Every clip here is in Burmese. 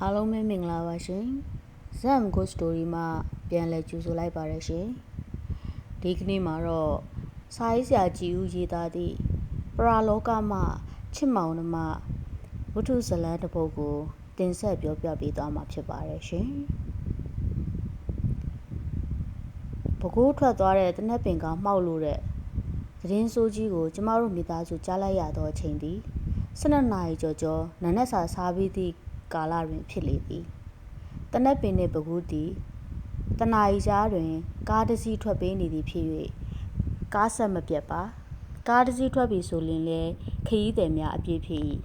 အားလုံးပဲမင်္ဂလာပါရှင်။ Zam Ghost Story မှာပြန်လည်ကြိုဆိုလိုက်ပါရရှင်။ဒီကနေ့မှာတော့စာရေးဆရာကြည်ဦးရေးသားသည့်ပရာလောကမှချစ်မောင်နှမဝတ္ထုဇာတ်လမ်းတစ်ပုဒ်ကိုတင်ဆက်ပြောပြပေးသွားမှာဖြစ်ပါတယ်ရှင်။ပဲခူးထွက်သွားတဲ့တနက်ပင်ကမှောက်လို့တဲ့သတင်းဆိုးကြီးကိုကျမတို့မိသားစုကြားလိုက်ရသောအချိန်သည်12 နာရီကျော်နာနက်စာစားပြီးသည့်ကာလတွင်ဖြစ်လေသည်တနက်ပင်နှင့်ပဲခူးသည်တနာရီကြားတွင်ကားတစ်စီးထွက်ပေးနေသည်ဖြစ်၍ကားဆက်မပြတ်ပါကားတစ်စီးထွက်ပြီဆိုရင်လည်းခရီးသည်များအပြည့်ဖြစ်၏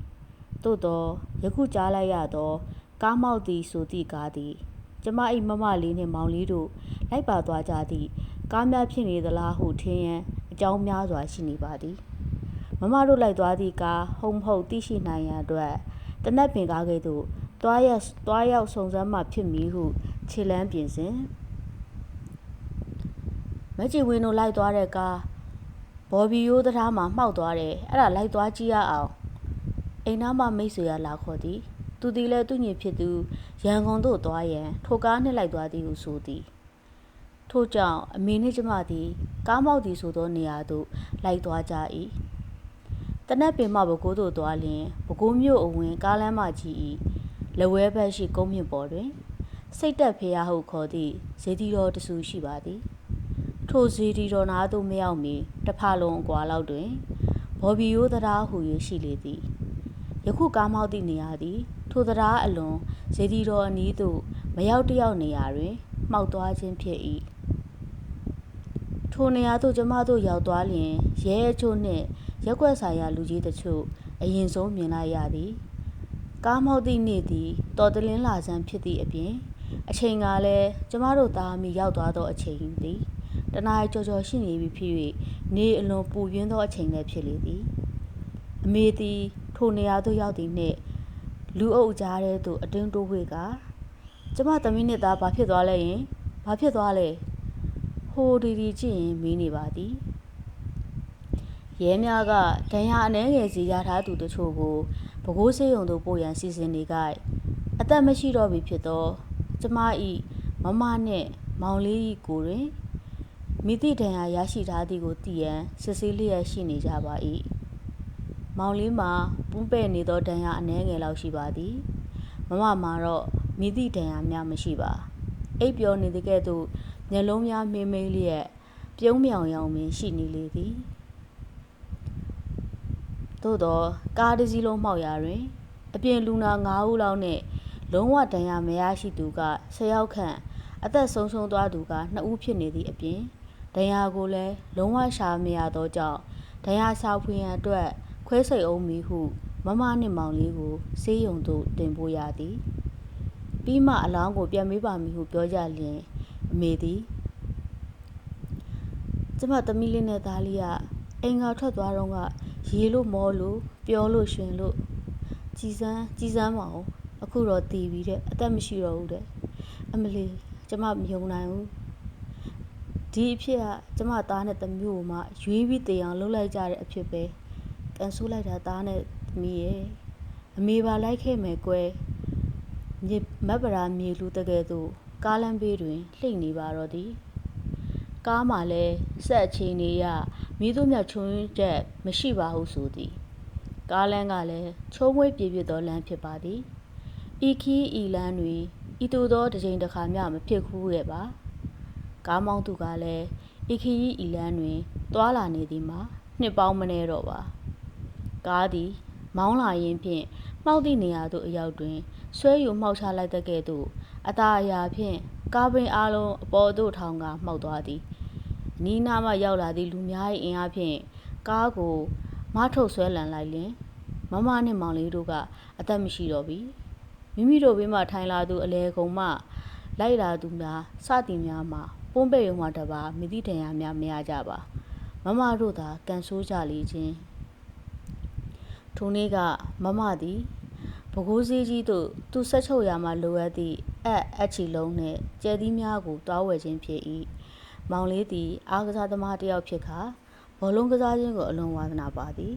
သို့သောယခုကြားလိုက်ရသောကားမောက်သည်ဆိုသည့်ကားသည်ကျမ၏မမလေးနှင့်မောင်လေးတို့လိုက်ပါသွားကြသည့်ကားများဖြစ်နေသလားဟုထင်ရန်အကြောင်းများစွာရှိနေပါသည်မမတို့လိုက်သွားသည့်ကားဟုတ်မဟုတ်သိရှိနိုင်ရန်အတွက်တနက်ပင်ကားကဲ့သို့သွားရောက်စုံစမ်းမှဖြစ်မည်ဟုခြေလမ်းပြင်စဉ်မက်ကြီးဝင်းတို့လိုက်သွားတဲ့ကားဘော်ဘီယိုးတရားမှာမှောက်သွားတယ်အဲ့ဒါလိုက်သွားကြည့်ရအောင်အိမ်သားမမိတ်ဆွေရလာခေါ်သည်သူသည်လည်းသူ့ညီဖြစ်သူရန်ကုန်သို့သွားရန်ထိုကားနှင့်လိုက်သွားသည်ဟုဆိုသည်ထို့ကြောင့်အမေနှင့်ကျမသည်ကားမောက်သည်ဆိုသောနေရာသို့လိုက်သွားကြ၏တနက်ပင်မှပဲကိုးသို့သွားလျင်ပဲခူးမြို့အဝင်ကားလမ်းမကြီး၏လက်ဝဲဘက်ရှိကုန်းမြင့်ပေါ်တွင်စိတ်တက်ဖျားဟုခေါ်သည့်ဇေဒီတော်တဆူရှိပါသည်ထိုဇေဒီတော်နာသို့မရောက်မီတစ်ဖာလုံးအကွာလောက်တွင်ဘော်ဘီယိုးတရားဟူ၍ရှိလေသည်ယခုကားမောက်သည့်နေရာသည်ထိုတရားအလွန်ဇေဒီတော်အနီးသို့မရောက်တယောက်နေရာတွင်မှောက်သွားခြင်းဖြစ်၏ထိုနေရာသို့ကျမတို့ရောက်သွားလျင်ရဲအချို့နှင့်ရက်ွက်ဆိုင်ရာလူကြီးတချို့အရင်ဆုံးမြင်လိုက်ရသည်ကားမောက်သည့်နေ့သည်တော်တလင်းလာဆန်းဖြစ်သည့်အပြင်အချိန်ကလည်းကျမတို့သားမိရောက်သွားသောအချိန်သည်တနာရီကျော်ရှိနေပြီဖြစ်၍နေအလွန်ပူပြင်းသောအချိန်လည်းဖြစ်လေသည်အမေသည်ထိုနေရာသို့ရောက်သည်နှင့်လူအုပ်ကြားထဲသို့အတွင်းတိုးဝေကကျမသမီးနှင့်သားဘာဖြစ်သွားလဲယင်ဘာဖြစ်သွားလဲဟိုဒီကြည့်ရင်မီးနေပါသည်ရဲများကဒဏ်ရာအနှဲငယ်စီရထားသူတို့ချို့ကိုပဲခူးစေးရုံသို့ပို့ရန်စီစဉ်နေကြအသက်မရှိတော့ပြီဖြစ်သောကျမ၏မမနှင့်မောင်လေး၏ကိုယ်တွင်မိသည့်ဒဏ်ရာရရှိထားသည်ကိုသိရန်စစ်ဆေးလျက်ရှိနေကြပါ၏မောင်လေးမှာပူးပဲ့နေသောဒဏ်ရာအနှဲငယ်လောက်ရှိပါသည်မမမှာတော့မိသည့်ဒဏ်ရာများမရှိပါအိပ်ပျော်နေသည်ကဲ့သို့မျက်လုံးများမေးလျက်ပြုံးမြောင်ရောင်ပင်ရှိနေလေသည်သို့သောကားတစ်စီးလုံးမှောက်ရာတွင်အပြင်လူနာ9 ဦးလောက်နှင့်လုံးဝဒဏ်ရာမရရှိသူက10 ယောက်ခန့်အသက်ဆုံးရှုံးသွားသူက2 ဦးဖြစ်နေသည့်အပြင်ဒဏ်ရာကိုလည်းလုံးဝရှာမရသောကြောင့်ဒဏ်ရာရှာဖွေရန်အတွက်ခွဲစိတ်အောင်မည်ဟုမမနှင့်မောင်လေးကိုဆေးရုံသို့တင်ပို့ရသည်ပြီးမှအလောင်းကိုပြန်မေးပါမည်ဟုပြောကြလျင်အမေသည်ကျမသမီးလေးနဲ့သားလေးကအိမ်ကထွက်သွားတော့ကရေလို့မောလို့ပျော်လို့ရွှင်လို့ကြည်စမ်းမအောင်အခုတော့တည်ပြီတဲ့အသက်မရှိတော့ဘူးတဲ့အမလီကျမမယုံနိုင်ဘူးဒီအဖြစ်ကကျမသားနဲ့သမီးကိုမှရွေးပြီးတည်အောင်လုပ်လိုက်ကြတဲ့အဖြစ်ပဲကန်ဆိုးလိုက်တာသားနဲ့သမီးရဲ့အမေပါလိုက်ခဲ့မယ်ကွယ်မြေမက်ပရာမြေလူတကယ်သို့ကားလမ်းဘေးတွင်လှိမ့်နေပါတော့သည်ကားမှာလည်းဆက်အချိန်နေရမိတို့မြချုံချက်မရှိပါဟုဆိုသည်ကားလမ်းကလည်းချိုးမွေးပြေပြသောလမ်းဖြစ်ပါသည်ဤခီးဤလမ်းတွင်ဤသို့သောတစ်ချိန်တစ်ခါမျှမဖြစ်ခူးခဲ့ပါကားမောင်းသူကလည်းဤခီးဤလမ်းတွင်သွာလာနေသည်မှာနှစ်ပေါင်းမနေတော့ပါကားသည်မောင်းလာရင်းဖြင့်မှောက်သည့်နေရာသို့အရောက်တွင်ဆွဲယူမှောက်ချလိုက်တဲ့ကဲ့သို့အသာအရာဖြင့်ကားပင်အားလုံးအပေါ်သို့ထောင်ကမှောက်သွားသည်နီးနားမှရောက်လာသည့်လူများ၏အင်အားဖြင့်ကားကိုမထုတ်ဆွဲလန်လိုက်လျင်မမနှင့်မောင်လေးတို့ကအသက်မရှိတော့ပြီမိမိတို့ဘေးမှထိုင်လာသူအလဲကုံမှလိုက်လာသူများစသည်များမှာပွန်းပဲ့ရုံမှတပါမိသည့်ဒဏ်ရာများမရကြပါမမတို့သာကန်ဆိုးကြလေခြင်းထိုနေ့ကမမသည်ပဲခူးစည်းကြီးသို့သူဆက်ချုပ်ရာမှလိုအပ်သည့်အချီလုံးနှင့်ကျဲသီးများကိုတွားဝယ်ခြင်းဖြစ်၏မောင်လေးသည်အားကစားသမားတစ်ယောက်ဖြစ်ခါဘောလုံးကစားခြင်းကိုအလွန်ဝါသနာပါသည်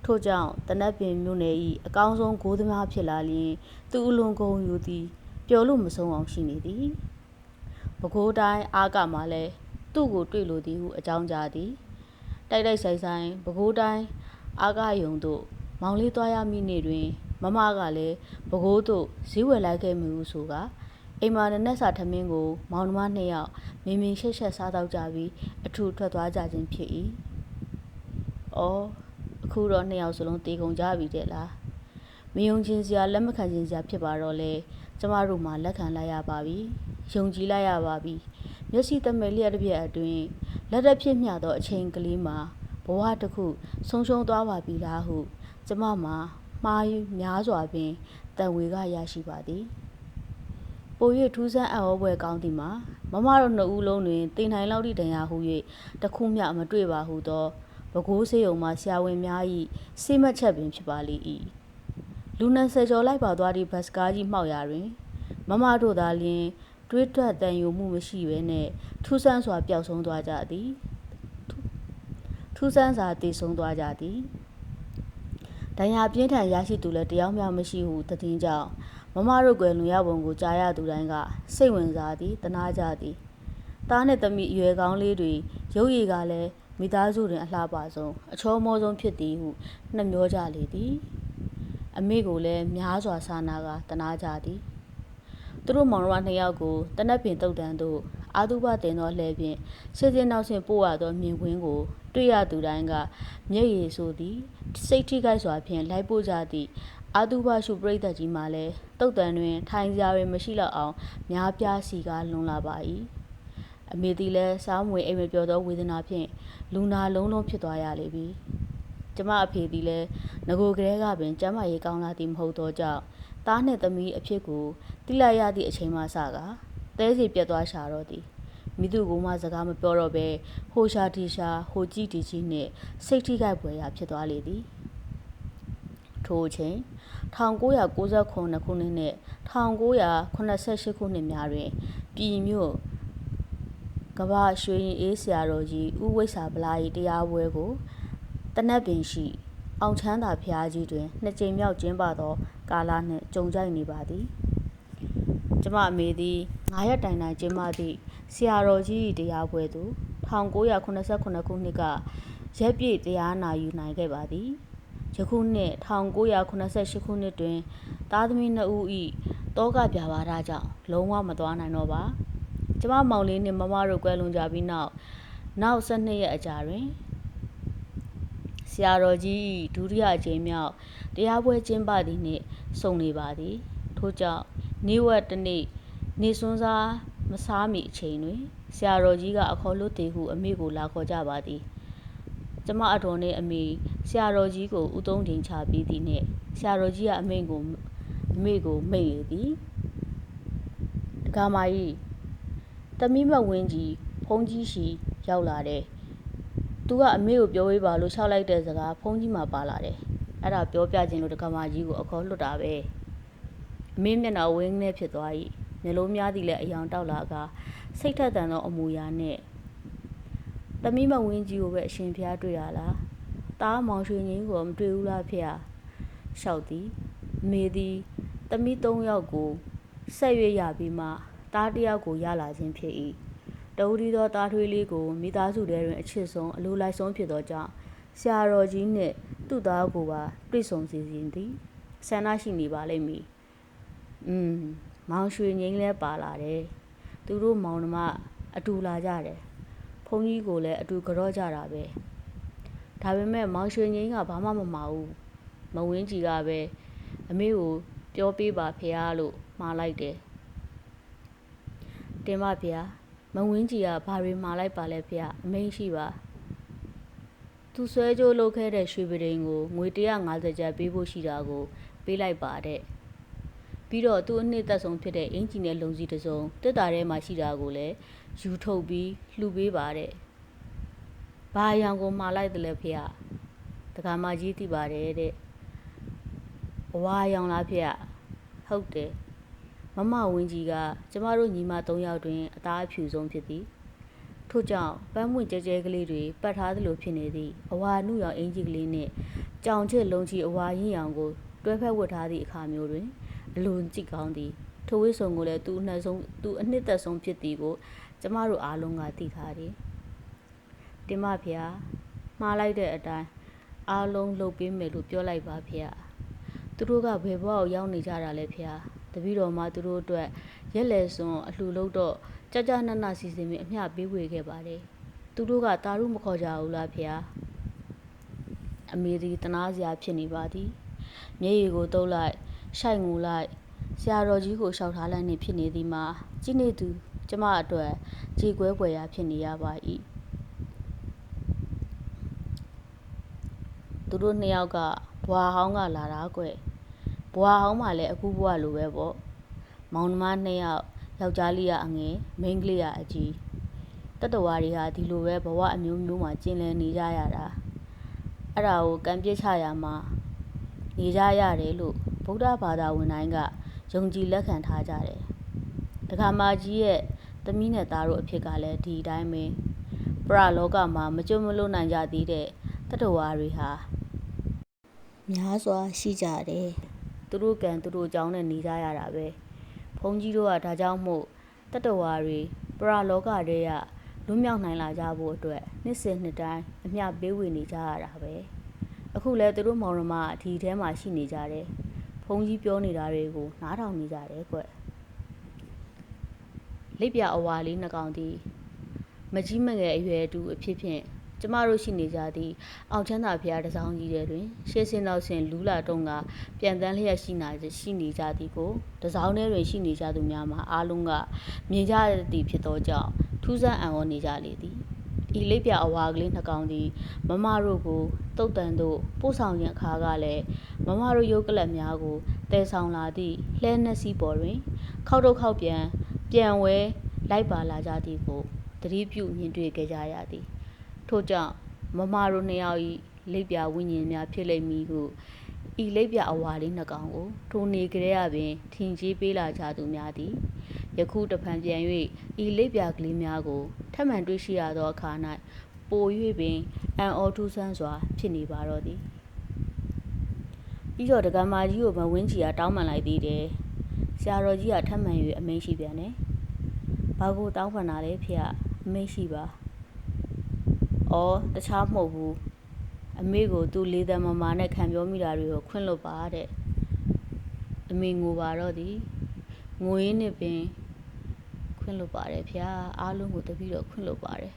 ထို့ကြောင့်တနတ်ပင်မြို့နယ်၏အကောင်းဆုံးဂိုးသမားဖြစ်လာလျင်သူအလွန်ကုန်ယူသည်ပျော်လို့မဆုံးအောင်ရှိနေသည်ပဲခူးတိုင်းအားကမှလည်းသူ့ကိုတွေ့လိုသည်ဟုအကြောင်းကြားသည်တိုက်တိုက်ဆိုင်ဆိုင်ပဲခူးတိုင်းအားကယုံတို့မောင်လေးသွားရမည့်နေ့တွင်မမကလည်းပဲခူးသို့ဈေးဝယ်လိုက်ခဲ့မည်ဟုဆိုကာအိမ်မှာနက်နက်စာထမင်းကိုမောင်နှမနှစ်ယောက်မင်းမင်းရှက်ရှက်စားတော့ကြပြီးအထူထွက်သွားကြခြင်းဖြစ်၏အော်အခုတော့နှစ်ယောက်စလုံးတေကုန်ကြပြီတဲ့လားမယုံချင်းစရာလက်မခံချင်းစရာဖြစ်ပါတော့လေကျမတို့မှလက်ခံလိုက်ရပါပြီယုံကြည်လိုက်ရပါပြီမျက်စိတမဲလျက်တစ်ပြက်အတွင်းလက်တစ်ဖြစ်မျှသောအချိန်ကလေးမှာဘဝတစ်ခုဆုံးရှုံးသွားပါပြီလားဟုကျမမှာမှားများစွာပင်တန်ဝေကရရှိပါသည်ပို၍ထူးဆန်းအံ့ဩဖွယ်ကောင်းသည်မှာမမတို့နှစ်ဦးလုံးတွင်တင်ထိုင်လောက်သည့်တရားဟု၍တခုမျှမတွေ့ပါဟုသောပဲခူးစေယုံမှဆရာဝန်များ၏စိတ်မချက်ပင်ဖြစ်ပါလေ၏လူ20ကျော်လိုက်ပါသွားသည့်ဘတ်စကားကြီးမှောက်ရာတွင်မမတို့သာလျှင်တွေးထွက်တန်ယူမှုမရှိဘဲနှင့်ထူးဆန်းစွာပျောက်ဆုံးသွားကြသည်ထူးဆန်းစွာတည်ဆုံးသွားကြသည်ဒဏ်ရာပြင်းထန်ရရှိသူလည်းတယောက်မျှမရှိဟုသတင်းကြောင့်မမတို့ကွယ်လွန်ရပုံကိုကြားရသူတိုင်းကစိတ်ဝင်စားသည်တနာကြသည်သားနှင့်သမီးအရွယ်ကောင်းလေးတွေရုပ်ရည်ကလည်းမိသားစုတွင်အလှပဆုံးအချောမောဆုံးဖြစ်သည်ဟုနှမျောကြလေသည်အမေကိုလည်းများစွာစာနာကတနာကြသည်သူတို့မောင်နှမနှစ်ယောက်ကိုတနက်ပင်တုတ်တန်သို့အာသုဘတင်သောလှဲဖြင့်ရှင်းရှင်းနောက်ဆင့်ပို့ရသောမြင်ကွင်းကိုတွေ့ရသူတိုင်းကမျက်ရည်ဆိုသည်စိတ်ထိခိုက်စွာဖြင့်လိုက်ပို့ကြသည့်အာသုဘရှုပရိသတ်ကြီးမှလည်းတုတ်တန်တွင်ထိုင်စရာပင်မရှိတော့အောင်များပြားစီကားလွန်လာပါ၏အမေသည်လည်းစားမွေအိမ်မပြောသောဝေဒနာဖြင့်လူနာလုံးလုံးဖြစ်သွားရလေပြီကျမအဖေသည်လည်းငကိုကလေးကပင်ကျမ်းမာရေးကောင်းလာသည်မဟုတ်သောကြောင့်သားနှင့်သမီးအဖြစ်ကိုတိလိုက်ရသည့်အချိန်မှစကားတဲစီပြတ်သွားရှာတော့သည်မိသူကမှစကားမပြောတော့ဘဲဟိုရှာတီရှာဟိုကြည့်တီကြီးနှင့်စိတ်ထိခိုက်ပွေရာဖြစ်သွားလေသည်ထိုအချိန်1998ခုနှစ်နှင့်1988ခုနှစ်များတွင်ပြည်မြို့ကမ္ဘာရွှေရင်အေးဆရာတော်ကြီးဦးဝိဆာဗလာ၏တရားပွဲကိုတနက်ပင်ရှိအောင်ချမ်းသာဘုရားကြီးတွင်နှစ်ကြိမ်မြောက်ကျင်းပသောကာလနှင့်ကြုံကြိုက်နေပါသည်ကျမအမေသည်9ရက်တိုင်ကျင်းပသည့်ဆရာတော်ကြီး၏တရားပွဲသို့1989ခုနှစ်ကရက်ပြည့်တရားနာယူနိုင်ခဲ့ပါသည်ယခုနှစ်1988ခုနှစ်တွင်သားသမီး2ဦး၏တောကပြပါဒကြောင့်လုံးဝမသွားနိုင်တော့ပါကျမမောင်လေးနှင့်မမတို့ကွဲလွန်ကြပြီးနောက်12ရက်အကြာတွင်ဆရာတော်ကြီးဒုတိယအကြိမ်မြောက်တရားပွဲကျင်းပသည်နှင့်ဆုံနေပါသည်ထို့ကြောင့်နေ့ဝက်တစ်နေ့နေစွန်းစားမစားမီအချိန်တွင်ဆရာတော်ကြီးကအခေါ်လွတ်သည်ဟုအမေကိုလာခေါ်ကြပါသည်ကျမအတော်နှင့်အမေဆရာတော်ကြီးကိုဥသုံးတင်ချပြီးသည်နှင့်ဆရာတော်ကြီးကအမေကိုမိတ်လေသည်တကားမကြီးသမီးမဝင်းကြီးဖုန်းကြီးရှိရောက်လာတယ်သူကအမေကိုပြောဝေးပါလို့ရှောက်လိုက်တဲ့စကားဖုန်းကြီးမှာပါလာတယ်အဲ့ဒါပြောပြခြင်းလို့တကားမကြီးကိုအခေါ်လွတ်တာပဲအမေမျက်နှာဝင်းနဲ့ဖြစ်သွား၏မျက်လုံးများသည်လည်းအယောင်တောက်လာကစိတ်ထက်သန်သောအမူအရာနှင့်သမီးမဝင်းကြီးကိုပဲအရှင်ဖျားတွေ့ရလားတားမောင်ရွှေငင်းကိုမတွေ့ဘူးလားဖေ။လျှောက်သည်အမေသည်သမီး3ယောက်ကိုဆက်ရွရပြီးမှတား1ယောက်ကိုရလာခြင်းဖြစ်၏တဦးဒီသောတားထွေးလေးကိုမိသားစုထဲတွင်အချစ်ဆုံးအလိုလိုက်ဆုံးဖြစ်သောကြောင့်ဆရာတော်ကြီးနှင့်သူ့သားကိုပါတွေ့ဆုံစီစဉ်သည်ဆန္ဒရှိနေပါလိမ့်မည်မောင်ရွှေငင်းလဲပါလာတယ်သူတို့မောင်နှမအတူလာကြတယ်ဘုန်းကြီးကိုလည်းအတူကြော့ကြတာပဲဒါပေမဲ့မောင်ရွှေငင်းကဘာမှမမှာဘူးမဝင်းကြီးကပဲအမေကိုပြောပေးပါဖေရလို့မှားလိုက်တယ်တင်ပါဖေရမဝင်းကြီးကဘာတွေမှားလိုက်ပါလဲဖေရအမိန့်ရှိပါသူဆွဲကြိုးလုပ်ခဲ့တဲ့ရွှေပဒိန်ကိုငွေ150ကျပ်ပေးဖို့ရှိတာကိုပေးလိုက်ပါတဲ့ပြီးတော့သူ့အနှစ်သက်ဆုံးဖြစ်တဲ့အင်ဂျီနဲ့လုံစီတစ်စုံတက်တာထဲမှာရှိတာကိုလည်းယူထုတ်ပြီးလှူပေးပါတဲ့ဘာအယောင်ကိုမှားလိုက်တယ်လဲဖေတက္ကမကြီးသိပါတယ်တဲ့ဘဝအယောင်လားဖေဟုတ်တယ်မမဝင်းကြီးကကျမတို့ညီမ3ယောက်တွင်အသားအဖြူဆုံးဖြစ်သည်ထို ထို့ကြောင့်ပန်းပွင့်ကျဲကျဲကလေးတွေပတ်ထားသလိုဖြစ်နေသည့်အဝါနုရောင်အင်ကြီးကလေးနှင့်ကြောင်ချစ်လုံးချီအဝါရင်းရောင်ကိုတွဲဖက်ဝတ်ထားသည့်အခါမျိုးတွင်အလွန်ကြည့်ကောင်းသည်ထိုဝိဆုံကိုလည်းသူအနှစ်သက်ဆုံးဖြစ်သည်ကိုကျမတို့အားလုံးကသိထားသည်တင်မဖေဟာမှားလိုက်တဲ့အတိုင်းအားလုံးလုပ်ပေးမယ်လို့ပြောလိုက်ပါဖေဟာသူတို့ကဘယ်ဘဝကိုရောက်နေကြတာလဲဖေဟာတပည့်တော်မှသူတို့အတွက်ရက်လေစွန်အလှလို့တော့ကြနနစီစဉ်ပြီးအမျှပေးဝေခဲ့ပါတယ်သူတို့ကတာရုမခေါ်ကြဘူးလားဖေဟာအမေဒီတနာစရာဖြစ်နေပါသည်မျက်ရည်ကိုတုပ်လိုက်ရှိုက်ငူလိုက်ဆရာတော်ကြီးကိုရှောက်ထားလိုက်နေဖြစ်နေသည်မှာကြည့်နေသူကျမအတွက်ခြေကွဲပွေရာဖြစ်နေရပါ၏သူတို့နှစ်ယောက်ကဘွာဟောင်းကလာတာကွဘွာဟောင်းမှလည်းအခုဘွာလိုပဲပေါ့မောင်နှမနှစ်ယောက်ယောက်ျားလေးကအငယ်မိန်းကလေးကအကြီးတတဝါတွေဟာဒီလိုပဲဘဝအမျိုးမျိုးမှာကျင်လည်နေကြရတာအဲ့ဒါကိုကံပြစ်ချရမှာနေကြရတယ်လို့ဗုဒ္ဓဘာသာဝင်တိုင်းကယုံကြည်လက်ခံထားကြတယ်ဒကာမကြီးရဲ့သမီးနဲ့သားတို့အဖြစ်ကလည်းဒီအတိုင်းပဲပရလောကမှာမကြုံမလို့နိုင်ကြသေးတဲ့တတဝါတွေဟာများစွာရှိကြတယ်သူတို့ကံသူတို့အကြောင်းနဲ့နေကြရတာပဲဘုန်းကြီးတို့ကဒါကြောင့်မို့တတဝါတွေပရလောကတည်းကလွတ်မြောက်နိုင်လာကြဖို့အတွက်နှစ်စဉ်နှစ်တိုင်းအမျှပေးဝေနေကြရတာပဲအခုလဲသူတို့မောင်နှမဒီထဲမှာရှိနေကြတယ်ဘုန်းကြီးပြောနေတာတွေကိုနားထောင်နေကြတယ်ကွလိပ်ပြအဝါလေးနှစ်ကောင်သည်မကြီးမငယ်အရွယ်တူအဖြစ်ဖြင့်ကျမတို့ရှိနေကြသည့်အောင်ချမ်းသာဖျားတစောင်းကြီးတွင်ရှေးစင်းနောက်ဆင်လူလာတုံးကပြန်တန်းလျက်ရှိနေကြသည်ကိုတစောင်းထဲတွင်ရှိနေကြသူများမှာအားလုံးကမြင်ကြသည်ဖြစ်သောကြောင့်ထူးဆန်းအံ့ဩနေကြလေသည်ဤလိပ်ပြအဝါကလေးနှစ်ကောင်သည်မမတို့ကိုတုတ်တန်တို့ပို့ဆောင်ရန်အခါကလည်းမမတို့ရုပ်ကလပ်များကိုတည်ဆောင်လာသည့်လှဲနှက်စီးပေါ်တွင်ခောက်တော့ခောက်ပြန်ဝဲလိုက်ပါလာကြသည်ကိုသတိပြုမြင်တွေ့ခဲ့ကြရသည်ထို့ကြောင့်မမတို့နှစ်ယောက်၏လိပ်ပြဝိညာဉ်များဖြစ်လိမ့်မည်ဟုဤလိပ်ပြအဝါလေးနှစ်ကောင်ကိုထိုနေကြရပင်ထင်ကြီးပေးလာကြသူများသည်ယခုတဖန်ပြန်၍ဤလိပ်ပြကလေးများကိုထပ်မံတွေ့ရှိရသောအခါ၌ပို၍ပင်အံ့ဩထူးဆန်းစွာဖြစ်နေပါတော့သည်ပြီးတော့ဒကမာကြီးကိုမဝင်းချီကတောင်းပန်လိုက်သေးတယ်ဆရာတော်ကြီးကထပ်မံ၍အမိန့်ရှိပြန်တယ်ဘာကိုတောင်းပန်တာလဲဖေအမိန့်ရှိပါအော်တခြားမဟုတ်ဘူးအမေကိုသူလေးသက်မမာနဲ့ခံပြောမိတာတွေကိုခွင့်လွတ်ပါတဲ့အမေငိုပါတော့သည်ငိုရင်းနဲ့ပင်ခွင့်လွတ်ပါတယ်ဖေအားလုံးကိုတပည့်တော်ခွင့်လွတ်ပါတယ်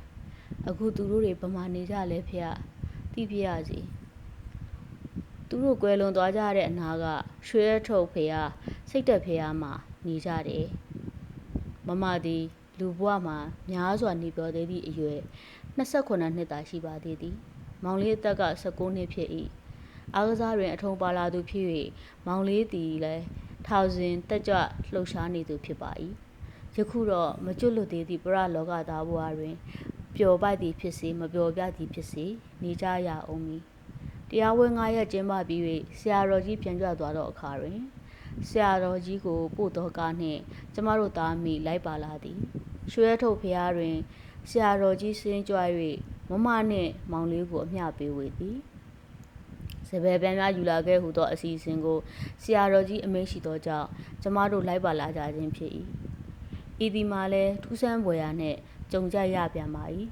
အခုသူတို့တွေဗမာနေကြလဲဖေသိပြရစီသူတို့ကွယ်လွန်သွားကြတဲ့အနာကရွှေရထုတ်ဖေစိတ်တက်ဖေမှာနေကြတယ်မမသည်လူဘဝမှာများစွာနေပြောသေးသည့်အရွယ်28နှစ်သာရှိပါသေးသည်မောင်လေးအသက်က19နှစ်ဖြစ်၏အားကစားတွင်အထုံပါလာသူဖြစ်၍မောင်လေးသည်လည်းထောင်စဉ်တက်ကြွလှုပ်ရှားနေသူဖြစ်ပါ၏ယခုတော့မကျွတ်လွတ်သေးသည့်ပရလောကသားဘဝတွင်ပျော်ပိုက်သည်ဖြစ်စေမပျော်ပြသည်ဖြစ်စေနေကြရအောင်မည်တရားဝဲ9ရက်ကျင်းပပြီး၍ဆရာတော်ကြီးပြန်ကြွသွားသောအခါတွင်ဆရာတော်ကြီးကိုပို့သောကားနှင့်ကျမတို့သားမိလိုက်ပါလာသည်ရွှေရထုတ်ဖျားတွင်ဆရာတော်ကြီးစင်းကြွ၍မမနှင့်မောင်လေးကိုအမျှပေးဝေသည်စပယ်ပန်းများယူလာခဲ့ဟူသောအစီအစဉ်ကိုဆရာတော်ကြီးအမိန့်ရှိသောကြောင့်ကျမတို့လိုက်ပါလာကြခြင်းဖြစ်၏ဤဒီမှာလည်းထူးဆန်းဖွယ်ရာနှင့်ကြုံကြရပြန်ပါ၏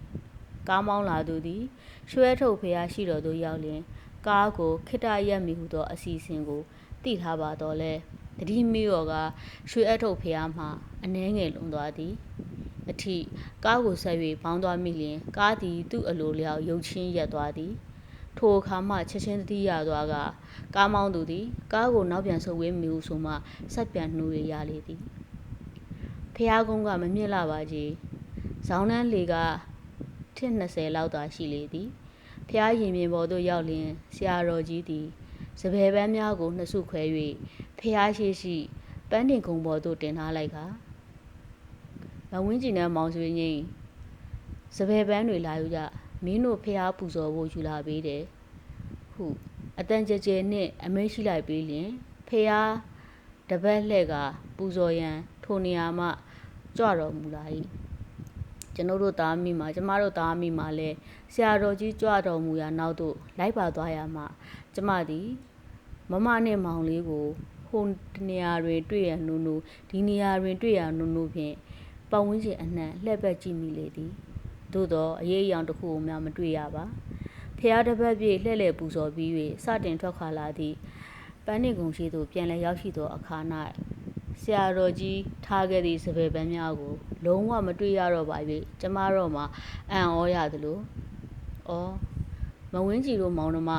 ကားမောင်းလာသူသည်ရွှဲထုတ်ဖျားရှိတော်သို့ရောက်လျင်ကားကိုခိတ္တရက်မိဟူသောအစီအစဉ်ကိုသိထားပါတော့လဲတတိမိရောကရွှေအထုတ်ဖျားမှအနှဲငယ်လွန်သွားသည်အထိကားကိုဆက်၍ဘောင်းသွားမိလျင်ကားသည်သူ့အလိုလျောက်ရုပ်ချင်းရက်သွားသည်ထိုအခါမှချက်ချင်းတတိရသွားကကားမောင်းသူသည်ကားကိုနောက်ပြန်ဆုပ်ဝေးမိဟုဆိုမှဆက်ပြန်နှိုးရလေသည်ဖျားကုန်းကမမြင့်လာပါကြီးဇောင်းနှန်းလေကထစ်20လောက်သာရှိလေသည်ဖျားရင်ပြင်ပေါ်သို့ရောက်လျင်ဆရာတော်ကြီးသည်စပယ်ပန်းများကိုနှစ်စုခွဲ၍ဖျားရှိပန်းတင်ကုံပေါ်သို့တင်ထားလိုက်ကမဝင်းကျင်နဲ့မောင်ဆွေငိမ့်စပယ်ပန်းတွေလာယူကြမင်းတို့ဖျားပူဇော်ဖို့ယူလာပေးတယ်ဟုအတန်ကြဲကြဲနှင့်အမိန့်ရှိလိုက်ပြီးလျင်ဖျားတပတ်လှဲ့ကပူဇော်ရန်ထိုနေရာမှကြွတော်မူလာ၏ ကျွန်တော်တို့သားမိမှာကျမတို့သားမိမှာလဲဆရာတော်ကြီးကြွတော်မူရာနောက်သို့လိုက်ပါသွားရမှာကျမသည်မမနဲ့မောင်လေးကိုဟိုနေရာတွင်တွေ့ရနုနုဒီနေရာတွင်တွေ့ရနုနုဖြင့်ပတ်ဝန်းကျင်အနှံ့လှည့်ပတ်ကြည့်မိလေသည်သို့သောအရေးအယောင်တစ်ခုကိုမှမတွေ့ရပါဖျားတစ်ပတ်ပြည့်လှည့်လည်ပူဇော်ပြီး၍စတင်ထွက်ခွာလာသည့်ပန်းနေကုံရှိသို့ပြန်လည်ရောက်ရှိသောအခါ၌ဆရာတော်ကြီးထားခဲ့သည့်စပယ်ပန်းများကိုလုံးဝမတွေ့ရတော့ပါ၍ကျမတို့မှာအံ့ဩရသလိုမဝင်းကြီးတို့မောင်နှမ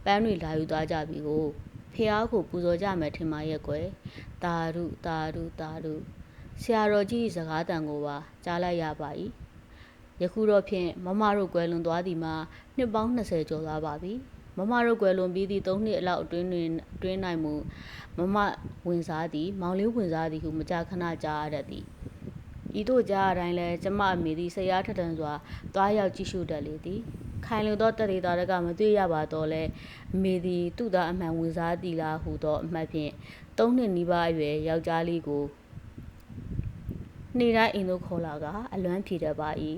ပန်းတွေလာယူသွားကြပြီကိုဖျားကိုပူဇော်ကြမယ်ထင်ပါရဲ့ကွယ်တာရုတာရုတာရုဆရာတော်ကြီးစကားတန်ကိုပါကြားလိုက်ရပါ၏ယခုတော့ဖြင့်မမတို့ကွယ်လွန်သွားသည်မှာနှစ်ပေါင်း20ကျော်သွားပါပြီမမတို့ကွယ်လွန်ပြီးသည့်3နှစ်အလောက်အတွင်းနိုင်မှုမမဝင်စားသည်မောင်လေးဝင်စားသည်ဟုမကြာခဏကြားရတတ်သည်ဤသို့ကြားရတိုင်းလဲကျမအမေသည်ဆရာထထန်စွာသွားရောက်ကြည့်ရှုတတ်လေသည်ခိုင်လုံသောတရေသားကမတွေ့ရပါတော့လဲအမေသည်သူ့သားအမှန်ဝင်စားသည်လားဟုသောအမှတ်ဖြင့်3နှစ်နီးပါးအရွယ်ယောက်ျားလေးကိုနေ့တိုင်းအိမ်သို့ခေါ်လာကအလွမ်းဖြေတတ်ပါ၏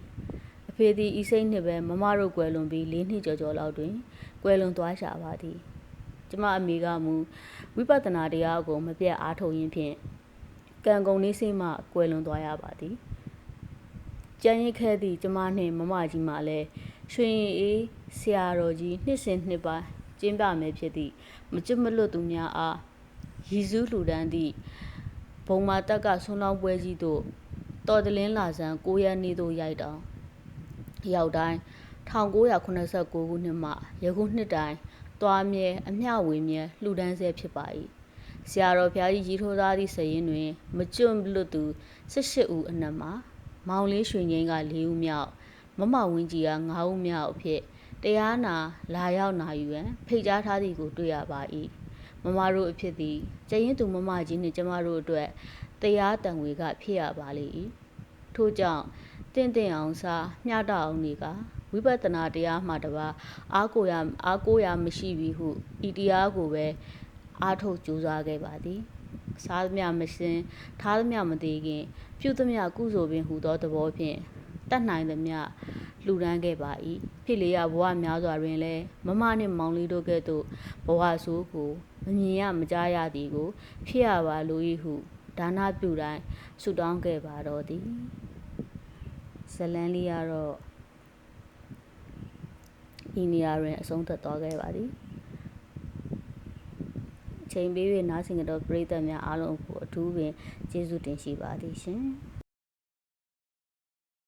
အဖေသည်ဤစိတ်နှင့်ပဲမမတို့ကွယ်လွန်ပြီး4နှစ်ကျော်လောက်တွင်ကွယ်လွန်သွားရှာပါသည်ကျမအမေကမူဝိပဿနာတရားကိုမပြတ်အားထုတ်ရင်းဖြင့်ကံကုန်နေစိမှကွယ်လွန်သွားရပါသည်ကြံ့ရစ်ခဲ့သည့်ကျမနှင့်မမကြီးမှလည်းရွှေရင်အေးဆရာတော်ကြီးနှစ်စဉ်နှစ်ပိုင်းကျင်းပမယ်ဖြစ်သည့်မကျွတ်မလွတ်သူများအားရည်စူးလှူဒန်းသည့်ဘုံမာတက်ကဆွမ်းလောင်းပွဲကြီးသို့တော်တလင်းလာဆန်း9ရက်နေ့သို့ရောက်တိုင်း1989ခုနှစ်မှယခုနှစ်တိုင်သွားမြဲအမျှဝေမြဲလှူဒန်းဆဲဖြစ်ပါ၏ဆရာတော်ဘုရားကြီးရေးထိုးသားသည့်စာရင်းတွင်မကျွတ်လွတ်သူ18ဦးအနက်မှာမောင်လေးရွှေငိမ့်က4ဦးမြောက်မမဝင်းကြီးက9ဦးမြောက်အဖြစ်တရားနာလာရောက်နာယူရန်ဖိတ်ကြားထားသည်ကိုတွေ့ရပါ၏မမတို့အဖြစ်သည်ကျရင်သူမမကြီးနှင့်ကျမတို့အတွက်တရားတန်ဝေကဖြစ်ရပါလေ၏ထို့ကြောင့်တင့်အောင်စားမျှတအောင်နေကဝိပဿနာတရားမှတပါအားကိုရမရှိပြီဟုဤတရားကိုပဲအားထုတ်ကြိုးစားခဲ့ပါသည်စားသမျှမစင်ထားသမျှမသေးခင်ပြုသမျှကုသိုလ်ပင်ဟူသောသဘောဖြင့်တတ်နိုင်သမျှလှူဒန်းခဲ့ပါ၏ဖြစ်လေရဘဝများစွာတွင်လည်းမမနှင့်မောင်လေးတို့ကဲ့သို့ဘဝဆိုးကိုမမြင်ရမကြားရသည်ကိုဖြစ်ရပါလို၏ဟုဒါနပြုတိုင်းဆုတောင်းခဲ့ပါတော့သည်ဇလန်းလေးကတော့ဤနေရာတွင်အဆုံးသတ်သွားခဲ့ပါသည်ချိန်ပေး၍နားဆင်ကြသောပရိသတ်များအားလုံးကိုအထူးပင်ကျေးဇူးတင်ရှိပါသည်ရှင်